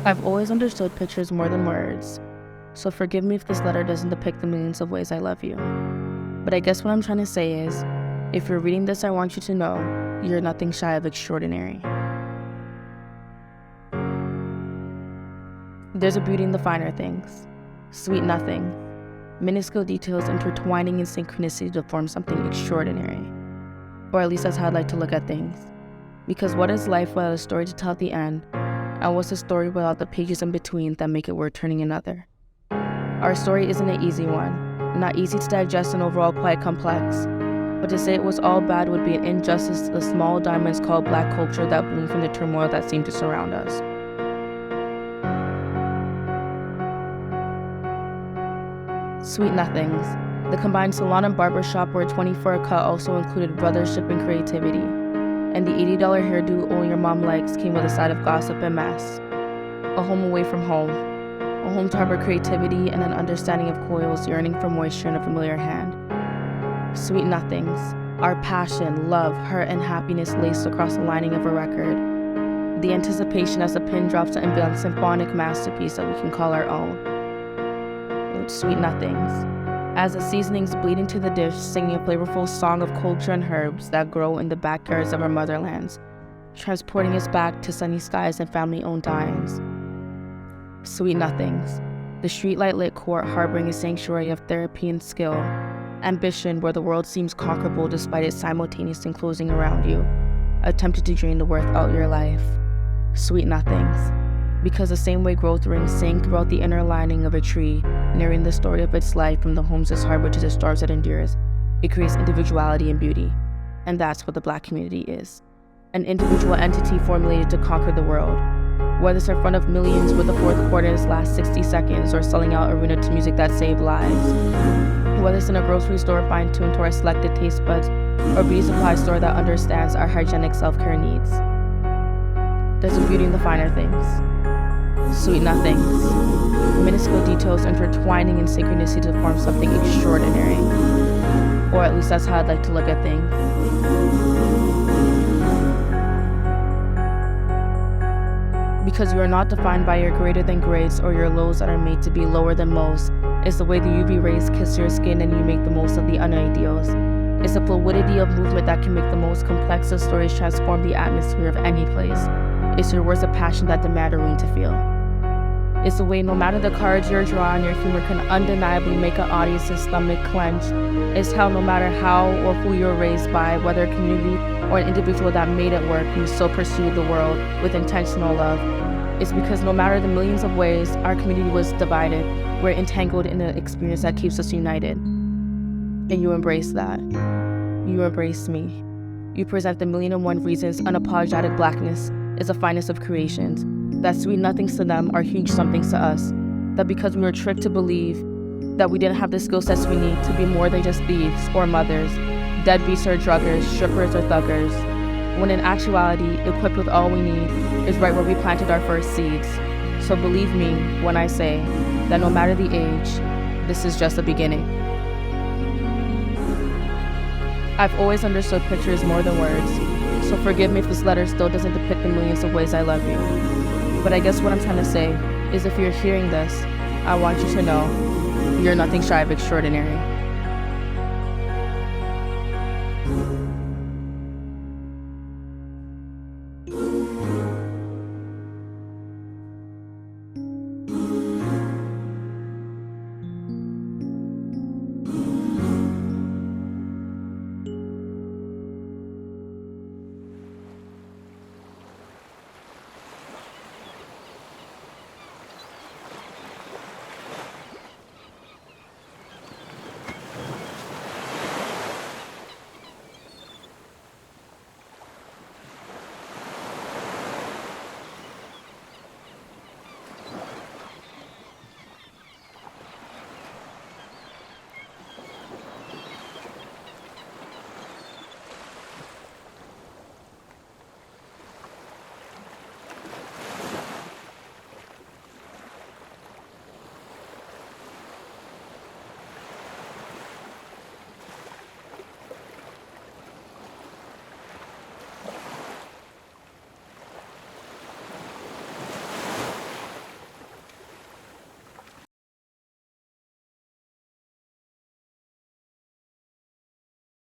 I've always understood pictures more than words, so forgive me if this letter doesn't depict the millions of ways I love you. But I guess what I'm trying to say is, if you're reading this, I want you to know you're nothing shy of extraordinary. There's a beauty in the finer things. Sweet nothing. Minuscule details intertwining in synchronicity to form something extraordinary. Or at least that's how I'd like to look at things. Because what is life without a story to tell at the end? And what's a story without the pages in between that make it worth turning another? Our story isn't an easy one, not easy to digest and overall quite complex. But to say it was all bad would be an injustice to the small diamonds called Black culture that bloom from the turmoil that seemed to surround us. Sweet nothings. The combined salon and barbershop where 24 cut also included brothership and creativity. And the $80 hairdo only your mom likes came with a side of gossip and mess. A home away from home. A home to harbor creativity and an understanding of coils yearning for moisture in a familiar hand. Sweet nothings. Our passion, love, hurt, and happiness laced across the lining of a record. The anticipation as a pin drops to unveil a symphonic masterpiece that we can call our own. Sweet nothings. As the seasonings bleed into the dish, singing a flavorful song of culture and herbs that grow in the backyards of our motherlands, transporting us back to sunny skies and family-owned dines. Sweet nothings. The streetlight-lit court harboring a sanctuary of therapy and skill. Ambition where the world seems conquerable despite its simultaneous enclosing around you, attempted to drain the worth out your life. Sweet nothings. Because the same way growth rings sing throughout the inner lining of a tree, narrating the story of its life from the homes it's harbored to the stars it endures, it creates individuality and beauty. And that's what the Black community is. An individual entity formulated to conquer the world. Whether it's in front of millions with the fourth quarter in its last 60 seconds or selling out arena to music that saved lives. Whether it's in a grocery store fine-tuned to our selected taste buds or a beauty supply store that understands our hygienic self-care needs. There's a beauty in the finer things. Sweet nothings. Minuscule details intertwining in synchronicity to form something extraordinary. Or at least that's how I'd like to look at things. Because you are not defined by your greater than grades or your lows that are made to be lower than most. It's the way the UV rays kiss your skin and you make the most of the unideals. It's the fluidity of movement that can make the most complex of stories transform the atmosphere of any place. It's your words of passion that demand a room to feel. It's the way no matter the cards you're drawing, your humor can undeniably make an audience's stomach clench. It's how no matter how or who you're raised by, whether a community or an individual that made it work, you still pursue the world with intentional love. It's because no matter the millions of ways our community was divided, we're entangled in an experience that keeps us united. And you embrace that. You embrace me. You present the 1,000,001 reasons unapologetic Blackness is the finest of creations. That sweet nothings to them are huge somethings to us. That because we were tricked to believe that we didn't have the skill sets we need to be more than just thieves or mothers, deadbeats or druggers, strippers or thuggers, when in actuality, equipped with all we need is right where we planted our first seeds. So believe me when I say that no matter the age, this is just the beginning. I've always understood pictures more than words, so forgive me if this letter still doesn't depict the millions of ways I love you. But I guess what I'm trying to say is if you're hearing this, I want you to know you're nothing shy of extraordinary.